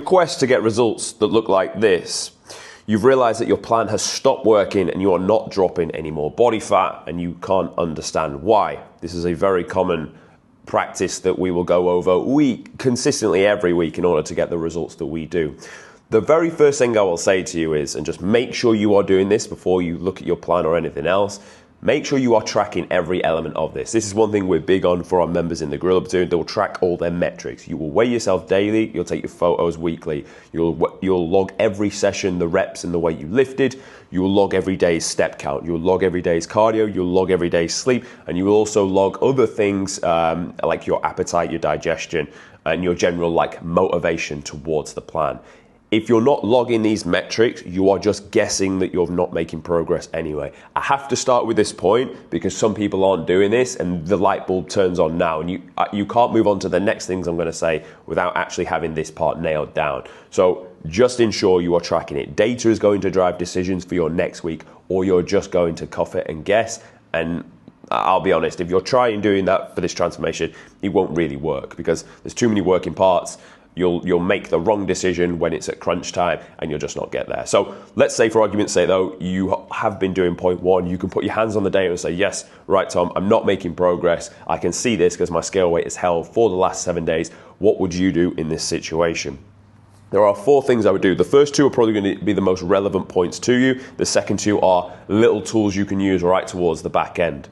Quest to get results that look like this. You've realized that your plan has stopped working and you are not dropping any more body fat and you can't understand why. This is a very common practice that we will go over consistently every week in order to get the results that we do. The very first thing I will say to you is, and just make sure you are doing this before you look at your plan or anything else, make sure you are tracking every element of this. This is one thing we're big on for our members in the Gorilla Platoon. They will track all their metrics. You will weigh yourself daily. You'll take your photos weekly. You'll log every session, the reps and the weight you lifted. You will log every day's step count. You'll log every day's cardio. You'll log every day's sleep. And you will also log other things like your appetite, your digestion, and your general motivation towards the plan. If you're not logging these metrics, you are just guessing that you're not making progress anyway. I have to start with this point because some people aren't doing this and the light bulb turns on now and you can't move on to the next things I'm going to say without actually having this part nailed down. So just ensure you are tracking it. Data is going to drive decisions for your next week, or you're just going to cuff it and guess. And I'll be honest, if you're trying doing that for this transformation, it won't really work because there's too many working parts. You'll make the wrong decision when it's at crunch time and you'll just not get there. So let's say, for argument's sake though, you have been doing point one. You can put your hands on the data and say, yes, right, Tom, I'm not making progress. I can see this because my scale weight is held for the last 7 days. What would you do in this situation? There are 4 things I would do. The first 2 are probably going to be the most relevant points to you. The second 2 are little tools you can use right towards the back end.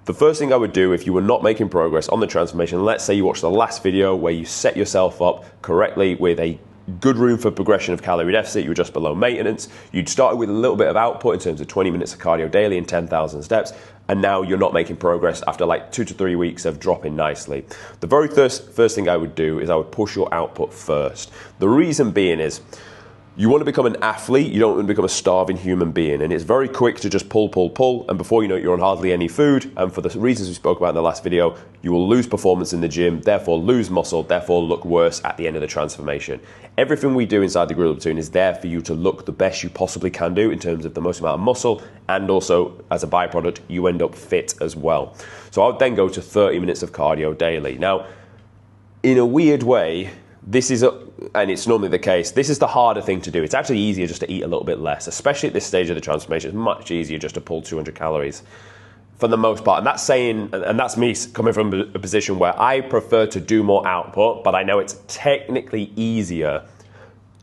The first thing I would do if you were not making progress on the transformation, let's say you watched the last video where you set yourself up correctly with a good room for progression of calorie deficit, you were just below maintenance, you'd started with a little bit of output in terms of 20 minutes of cardio daily and 10,000 steps, and now you're not making progress after 2 to 3 weeks of dropping nicely. The very first thing I would do is I would push your output first. The reason being is, you want to become an athlete, you don't want to become a starving human being. And it's very quick to just pull, and before you know it, you're on hardly any food. And for the reasons we spoke about in the last video, you will lose performance in the gym, therefore lose muscle, therefore look worse at the end of the transformation. Everything we do inside the Gorilla Platoon is there for you to look the best you possibly can do in terms of the most amount of muscle, and also as a byproduct, you end up fit as well. So I would then go to 30 minutes of cardio daily. Now, in a weird way, and it's normally the case, this is the harder thing to do. It's actually easier just to eat a little bit less, especially at this stage of the transformation. It's much easier just to pull 200 calories for the most part. And that's me coming from a position where I prefer to do more output, but I know it's technically easier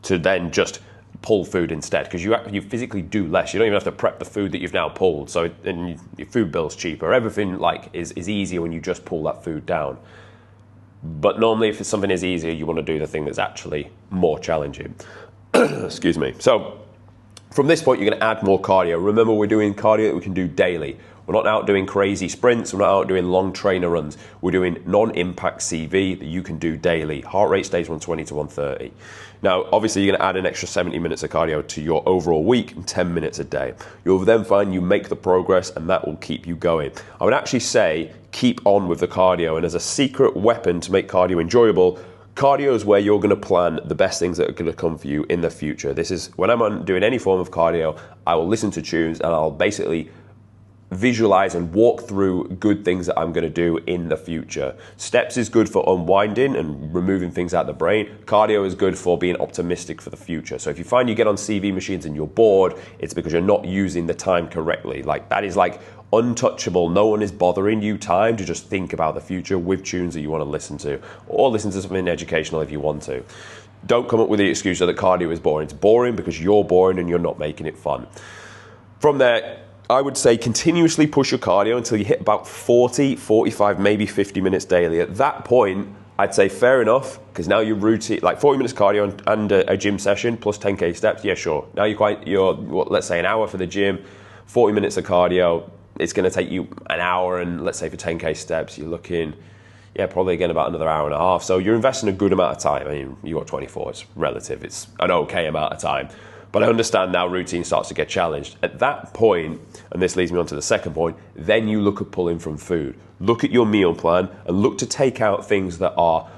to then just pull food instead, because you physically do less. You don't even have to prep the food that you've now pulled. So and your food bill's cheaper. Everything is easier when you just pull that food down. But normally if something is easier, you want to do the thing that's actually more challenging. Excuse me. So from this point, you're going to add more cardio. Remember, we're doing cardio that we can do daily. We're not out doing crazy sprints. We're not out doing long trainer runs. We're doing non-impact CV that you can do daily. Heart rate stays 120 to 130. Now, obviously, you're going to add an extra 70 minutes of cardio to your overall week and 10 minutes a day. You'll then find you make the progress, and that will keep you going. I would actually say keep on with the cardio. And as a secret weapon to make cardio enjoyable, cardio is where you're going to plan the best things that are going to come for you in the future. This is when I'm doing any form of cardio, I will listen to tunes and I'll basically visualize and walk through good things that I'm going to do in the future. Steps is good for unwinding and removing things out of the brain. Cardio is good for being optimistic for the future. So if you find you get on CV machines and you're bored, it's because you're not using the time correctly. That is untouchable. No one is bothering you time to just think about the future with tunes that you want to listen to, or listen to something educational if you want to. Don't come up with the excuse that cardio is boring. It's boring because you're boring and you're not making it fun. From there, I would say continuously push your cardio until you hit about 40, 45, maybe 50 minutes daily. At that point, I'd say fair enough, because now you're routine, 40 minutes cardio and a gym session plus 10K steps, yeah, sure. Now let's say an hour for the gym, 40 minutes of cardio. It's going to take you an hour, and let's say for 10K steps, you're looking, probably again about another hour and a half. So you're investing a good amount of time. I mean, you got 24, it's relative. It's an okay amount of time. But I understand now routine starts to get challenged. At that point, and this leads me on to the second point, then you look at pulling from food. Look at your meal plan and look to take out things that are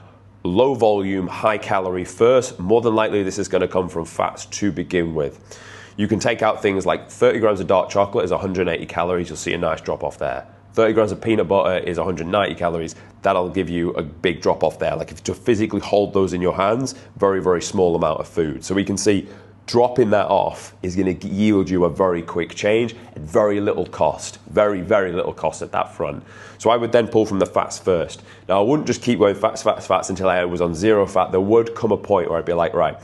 low volume, high calorie first. More than likely, this is going to come from fats to begin with. You can take out things like 30 grams of dark chocolate is 180 calories. You'll see a nice drop off there. 30 grams of peanut butter is 190 calories. That'll give you a big drop off there. Like if to physically hold those in your hands, very, very small amount of food. So we can see dropping that off is going to yield you a very quick change at very little cost, very, very little cost at that front. So I would then pull from the fats first. Now I wouldn't just keep going fats until I was on zero fat. There would come a point where I'd be like, right,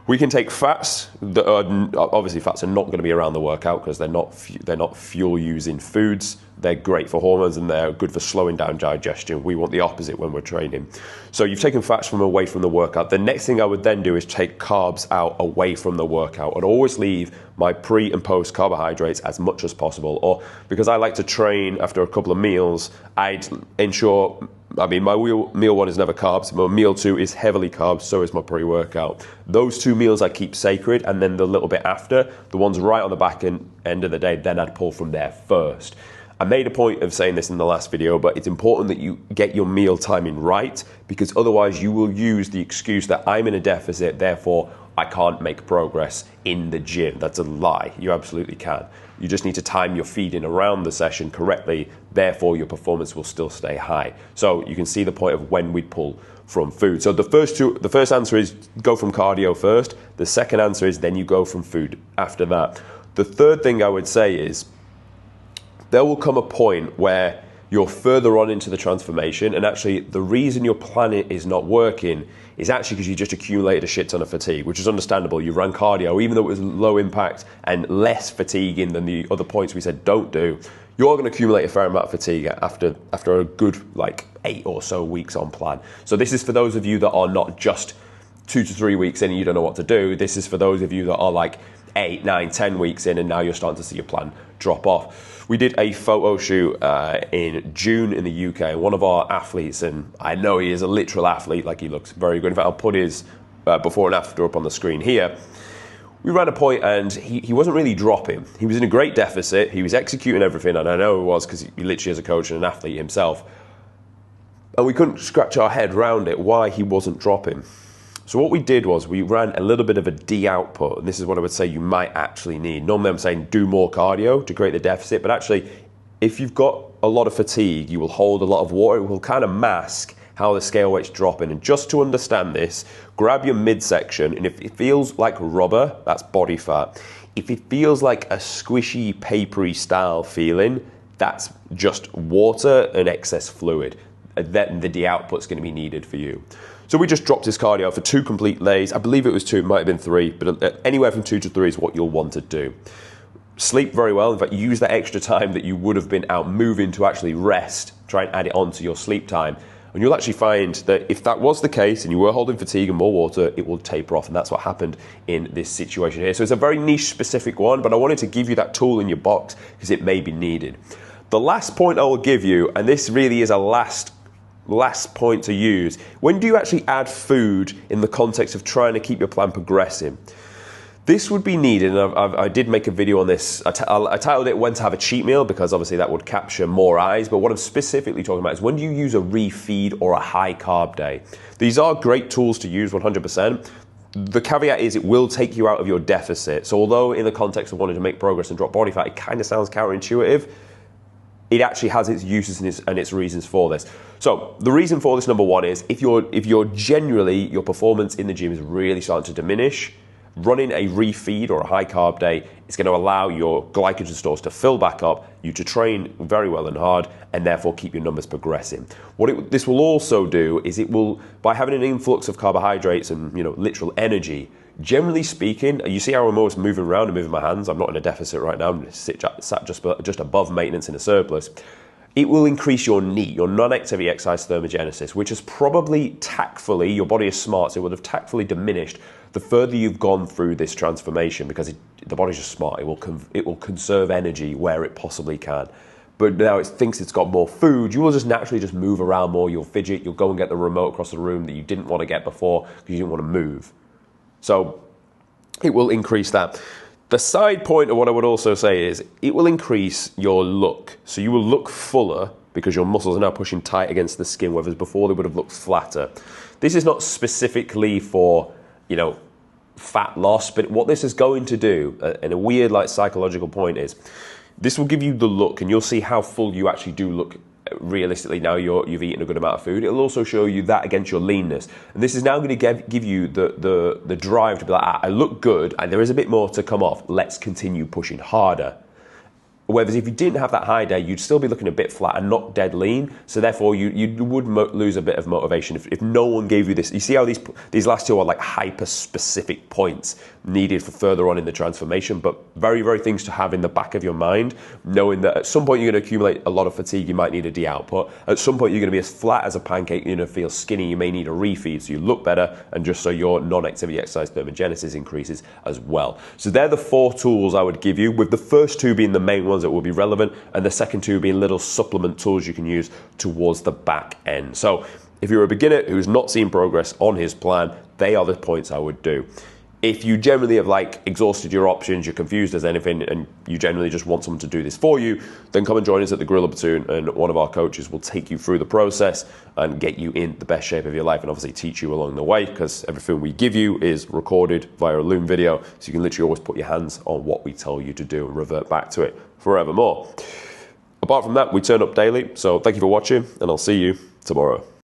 we can take fats. Obviously, fats are not going to be around the workout because they're not fuel using foods. They're great for hormones and they're good for slowing down digestion. We want the opposite when we're training. So you've taken fats from away from the workout. The next thing I would then do is take carbs out away from the workout. I'd always leave my pre and post carbohydrates as much as possible. Or because I like to train after a couple of meals, I'd ensure, I mean, my meal one is never carbs, but meal two is heavily carbs, so is my pre-workout. Those two meals I keep sacred, and then the little bit after, the ones right on the back end of the day, then I'd pull from there first. I made a point of saying this in the last video, but it's important that you get your meal timing right, because otherwise you will use the excuse that I'm in a deficit, therefore I can't make progress in the gym. That's a lie. You absolutely can. You just need to time your feeding around the session correctly, therefore your performance will still stay high. So you can see the point of when we'd pull from food. So the first answer is go from cardio first. The second answer is then you go from food after that. The third thing I would say is there will come a point where you're further on into the transformation, and actually the reason your plan is not working is actually because you just accumulated a shit ton of fatigue, which is understandable. You ran cardio, even though it was low impact and less fatiguing than the other points we said don't do, you're going to accumulate a fair amount of fatigue after a good 8 or so weeks on plan. So this is for those of you that are not just 2 to 3 weeks in and you don't know what to do. This is for those of you that are 8, 9, 10 weeks in and now you're starting to see your plan drop off. We did a photo shoot in June in the UK. One of our athletes, and I know he is a literal athlete, he looks very good. In fact, I'll put his before and after up on the screen here. We ran a point and he wasn't really dropping. He was in a great deficit. He was executing everything, and I know he was because he literally is a coach and an athlete himself. And we couldn't scratch our head around it, why he wasn't dropping. So what we did was we ran a little bit of a D output, and this is what I would say you might actually need. Normally I'm saying do more cardio to create the deficit, but actually if you've got a lot of fatigue, you will hold a lot of water. It will kind of mask how the scale weight's dropping. And just to understand this, grab your midsection, and if it feels like rubber, that's body fat. If it feels like a squishy, papery style feeling, that's just water and excess fluid. Then the D output's going to be needed for you. So we just dropped his cardio for 2 complete lays. I believe it was 2, it might have been 3, but anywhere from 2 to 3 is what you'll want to do. Sleep very well. In fact, use that extra time that you would have been out moving to actually rest. Try and add it on to your sleep time. And you'll actually find that if that was the case and you were holding fatigue and more water, it will taper off. And that's what happened in this situation here. So it's a very niche specific one, but I wanted to give you that tool in your box because it may be needed. The last point I will give you, and this really is a last point to use, when do you actually add food in the context of trying to keep your plan progressing? This would be needed, and I did make a video on this. I titled it When to Have a Cheat Meal, because obviously that would capture more eyes, but what I'm specifically talking about is when do you use a refeed or a high carb day? These are great tools to use 100%. The caveat is it will take you out of your deficit. So although in the context of wanting to make progress and drop body fat, it kind of sounds counterintuitive, it actually has its uses and its reasons for this. So the reason for this, number one, is if you're generally, your performance in the gym is really starting to diminish, running a refeed or a high carb day is going to allow your glycogen stores to fill back up, you to train very well and hard, and therefore keep your numbers progressing. What this will also do is it will, by having an influx of carbohydrates and literal energy, generally speaking, you see how I'm always moving around and moving my hands. I'm not in a deficit right now. I'm sat just above maintenance in a surplus. It will increase your NEAT, your non-activity exercise thermogenesis, which is probably tactfully, your body is smart, so it would have tactfully diminished the further you've gone through this transformation, because the body's just smart. It will conserve energy where it possibly can. But now it thinks it's got more food, you will just naturally just move around more. You'll fidget, you'll go and get the remote across the room that you didn't want to get before because you didn't want to move. So it will increase that. The side point of what I would also say is it will increase your look. So you will look fuller because your muscles are now pushing tight against the skin, whereas before they would have looked flatter. This is not specifically for, fat loss, but what this is going to do, and a weird psychological point is, This will give you the look, and you'll see how full you actually do look realistically now you've eaten a good amount of food. It'll also show you that against your leanness. And this is now going to give you the drive to be like, I look good and there is a bit more to come off. Let's continue pushing harder. Whereas if you didn't have that high day, you'd still be looking a bit flat and not dead lean. So therefore, you would lose a bit of motivation if no one gave you this. You see how these last two are like hyper-specific points needed for further on in the transformation, but very, very things to have in the back of your mind, knowing that at some point you're going to accumulate a lot of fatigue, you might need a de-output. At some point you're going to be as flat as a pancake, you're going to feel skinny, you may need a refeed so you look better, and just so your non-activity exercise thermogenesis increases as well. So they're the 4 tools I would give you, with the first 2 being the main ones that will be relevant, and the second 2 being little supplement tools you can use towards the back end. So if you're a beginner who's not seen progress on his plan, they are the points I would do. If you generally have exhausted your options, you're confused as anything, and you generally just want someone to do this for you, then come and join us at the Gorilla Platoon, and one of our coaches will take you through the process and get you in the best shape of your life, and obviously teach you along the way, because everything we give you is recorded via a Loom video, so you can literally always put your hands on what we tell you to do and revert back to it forevermore. Apart from that, we turn up daily, so thank you for watching, and I'll see you tomorrow.